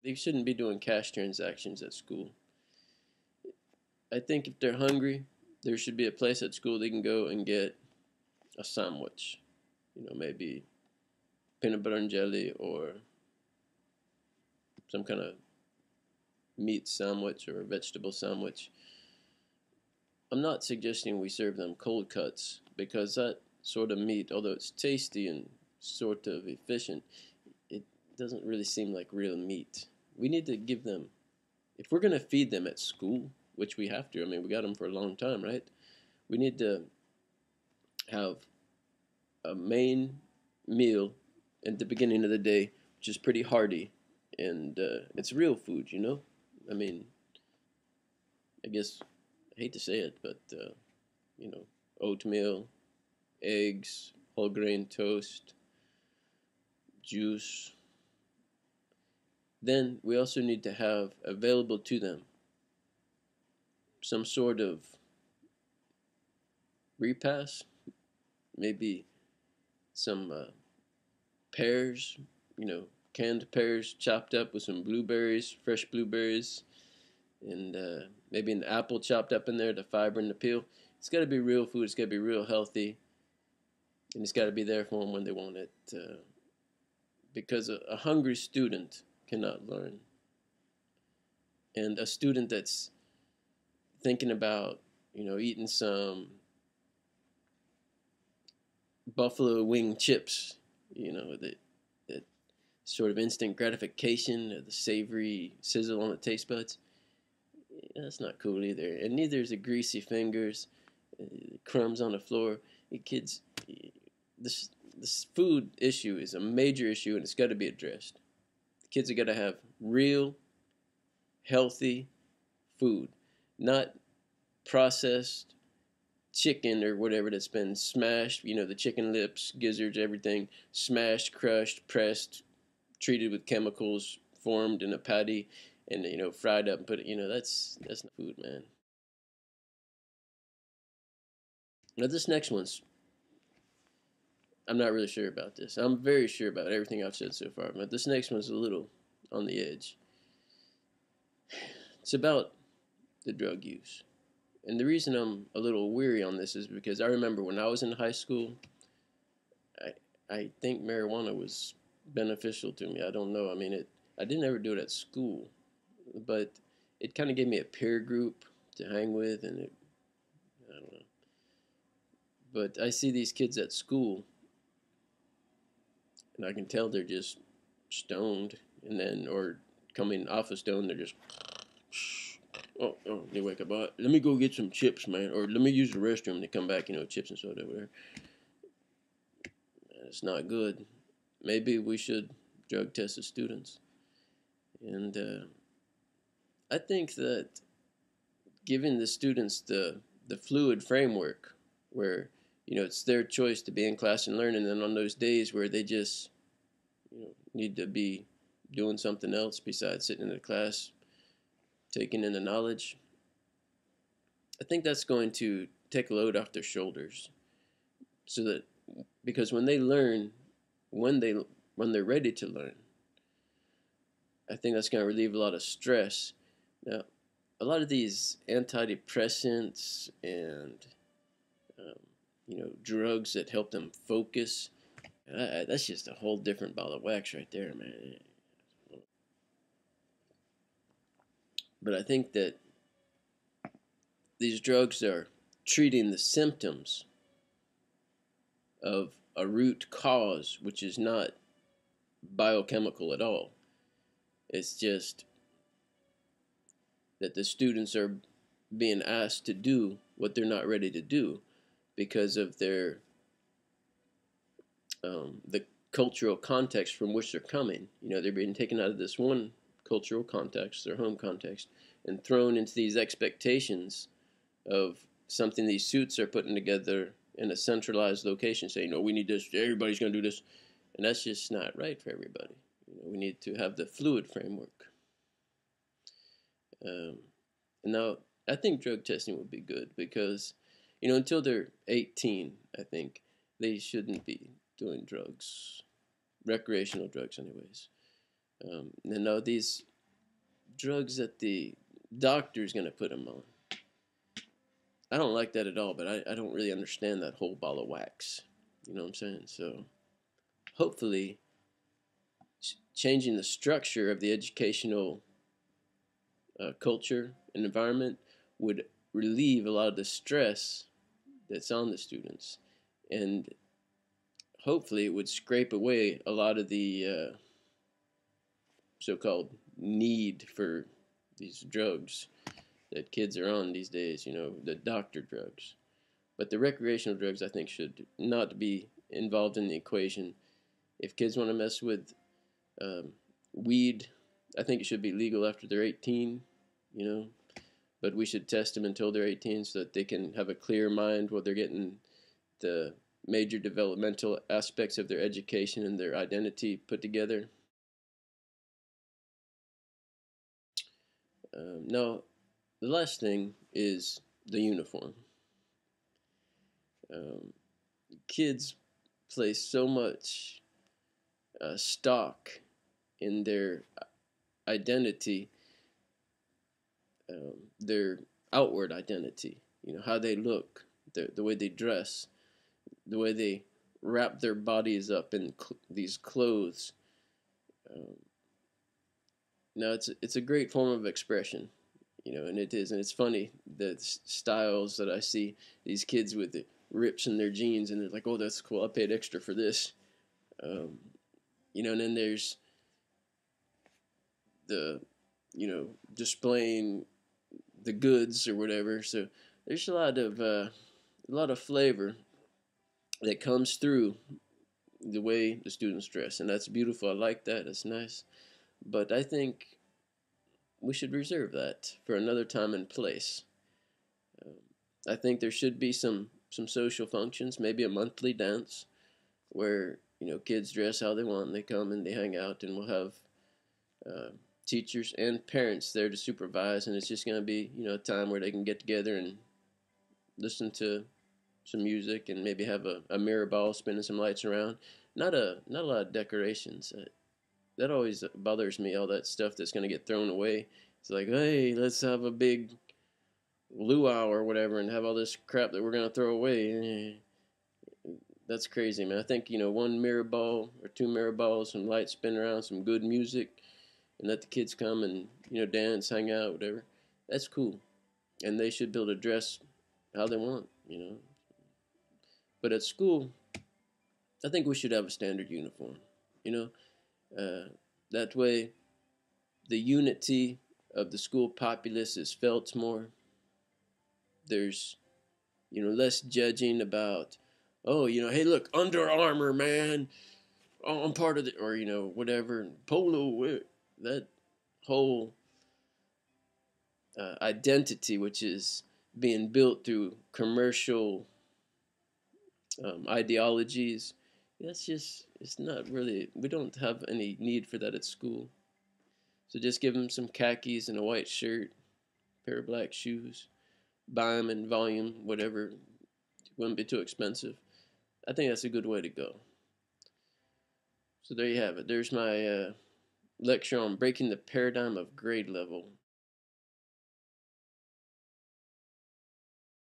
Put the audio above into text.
They shouldn't be doing cash transactions at school. I think if they're hungry, there should be a place at school they can go and get a sandwich. Maybe peanut butter and jelly or some kind of meat sandwich or a vegetable sandwich. I'm not suggesting we serve them cold cuts because that sort of meat, although it's tasty and sort of efficient, it doesn't really seem like real meat. We need to give them, if we're going to feed them at school, which we have to, I mean, we got them for a long time, right? We need to have a main meal at the beginning of the day, which is pretty hearty, and it's real food. I mean, I guess I hate to say it, but you know, oatmeal, eggs, whole grain toast, juice. Then we also need to have available to them some sort of repast, maybe some pears, canned pears chopped up with some blueberries, fresh blueberries, and maybe an apple chopped up in there, the fiber and the peel. It's got to be real food. It's got to be real healthy, and it's got to be there for them when they want it. Because a hungry student cannot learn, and a student that's thinking about, eating some buffalo wing chips, that sort of instant gratification, the savory sizzle on the taste buds. That's not cool either. And neither is the greasy fingers, crumbs on the floor. Kids, this food issue is a major issue, and it's got to be addressed. The kids are got to have real, healthy food, not processed chicken or whatever that's been smashed. The chicken lips, gizzards, everything smashed, crushed, pressed, treated with chemicals, formed in a patty, and fried up and put it. That's not food, man. Now this next one's, I'm not really sure about this. I'm very sure about everything I've said so far, but this next one's a little on the edge. It's about the drug use. And the reason I'm a little weary on this is because I remember when I was in high school, I I think marijuana was beneficial to me. I don't know. I mean, I didn't ever do it at school, but it kind of gave me a peer group to hang with, and I don't know. But I see these kids at school, and I can tell they're just stoned, and then or coming off a stone, they're just oh, they wake up. Let me go get some chips, man, or let me use the restroom. They come back, chips and soda, whatever. It's not good. Maybe we should drug test the students. And I think that giving the students the fluid framework where it's their choice to be in class and learning, and on those days where they just need to be doing something else besides sitting in the class taking in the knowledge, I think that's going to take a load off their shoulders, so that because when they learn, when they're ready to learn, I think that's going to relieve a lot of stress. Now, a lot of these antidepressants and drugs that help them focus, that's just a whole different ball of wax right there, man. But I think that these drugs are treating the symptoms of a root cause, which is not biochemical at all. It's just that the students are being asked to do what they're not ready to do because of the cultural context from which they're coming. They're being taken out of this one cultural context, their home context, and thrown into these expectations of something these suits are putting together in a centralized location, saying, "No, we need this. Everybody's going to do this," and that's just not right for everybody. We need to have the fluid framework. Um, Now, I think drug testing would be good because, until they're 18, I think they shouldn't be doing drugs, recreational drugs, anyways. And now these drugs that the doctor's going to put them on. I don't like that at all, but I don't really understand that whole ball of wax. You know what I'm saying? So hopefully, changing the structure of the educational culture and environment would relieve a lot of the stress that's on the students, and hopefully it would scrape away a lot of the so-called need for these drugs that kids are on these days, you know, the doctor drugs. But the recreational drugs, I think, should not be involved in the equation. If kids want to mess with weed, I think it should be legal after they're 18, you know. But we should test them until they're 18 so that they can have a clear mind while they're getting the major developmental aspects of their education and their identity put together. Now, the last thing is the uniform. Um, Kids place so much stock in their identity, their outward identity, you know, how they look, the way they dress, the way they wrap their bodies up in these clothes. Um, Now it's a great form of expression, you know, and it is, and it's funny the styles that I see these kids with the rips in their jeans, and they're like, "Oh, that's cool. I paid extra for this," um, you know. And then there's the, you know, displaying the goods or whatever. So there's a lot of flavor that comes through the way the students dress, and that's beautiful. I like that. That's nice, but I think we should reserve that for another time and place. Um, I think there should be some social functions, maybe a monthly dance where, you know, kids dress how they want and they come and they hang out, and we'll have uh, teachers and parents there to supervise, and it's just going to be, you know, a time where they can get together and listen to some music and maybe have a mirror ball spinning some lights around. Not a lot of decorations. That always bothers me. All that stuff that's going to get thrown away. It's like, hey, let's have a big luau or whatever, and have all this crap that we're going to throw away. That's crazy, man. I think, you know, one mirror ball or two mirror balls, some lights spin around, some good music, and let the kids come and, you know, dance, hang out, whatever. That's cool, and they should be able to dress how they want, you know. But at school, I think we should have a standard uniform, you know. That way, the unity of the school populace is felt more. There's, you know, less judging about, oh, you know, hey, look, Under Armour, man. Oh, I'm part of the, or, you know, whatever, Polo, that whole identity, which is being built through commercial ideologies. That's just, it's not really, we don't have any need for that at school. So just give them some khakis and a white shirt, pair of black shoes, buy them in volume, whatever, it wouldn't be too expensive. I think that's a good way to go. So there you have it. There's my lecture on breaking the paradigm of grade level.